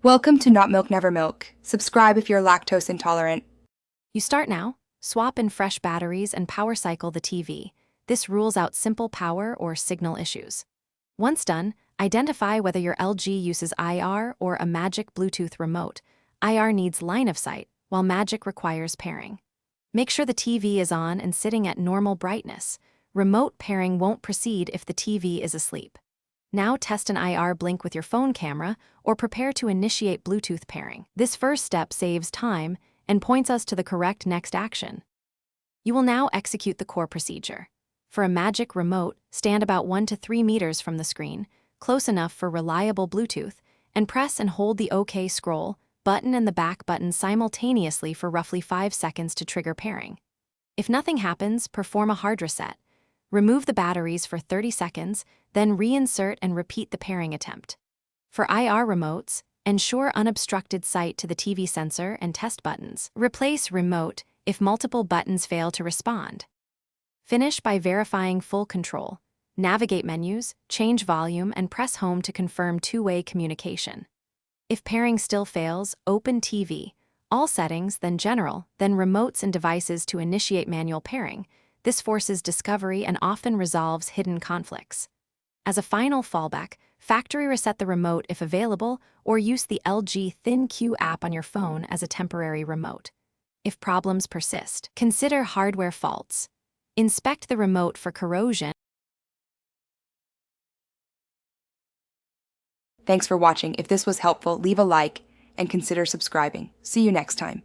Welcome to Not Milk Never Milk. Subscribe if you're lactose intolerant. You start now, swap in fresh batteries and power cycle the TV. This rules out simple power or signal issues. Once done, identify whether your LG uses IR or a Magic Bluetooth remote. IR needs line of sight, while Magic requires pairing. Make sure the TV is on and sitting at normal brightness. Remote pairing won't proceed if the TV is asleep. Now test an IR blink with your phone camera or prepare to initiate Bluetooth pairing. This first step saves time and points us to the correct next action. You will now execute the core procedure. For a Magic remote, stand about 1 to 3 meters from the screen, close enough for reliable Bluetooth, and press and hold the OK scroll button and the back button simultaneously for roughly 5 seconds to trigger pairing. If nothing happens, perform a hard reset. Remove the batteries for 30 seconds, then reinsert and repeat the pairing attempt. For IR remotes, ensure unobstructed sight to the TV sensor and test buttons. Replace remote if multiple buttons fail to respond. Finish by verifying full control. Navigate menus, change volume, and press home to confirm two-way communication. If pairing still fails, open TV, all settings, then General, then Remotes and Devices to initiate manual pairing. This forces discovery and often resolves hidden conflicts. As a final fallback, factory reset the remote if available, or use the LG ThinQ app on your phone as a temporary remote. If problems persist, consider hardware faults. Inspect the remote for corrosion. Thanks for watching. If this was helpful, leave a like and consider subscribing. See you next time.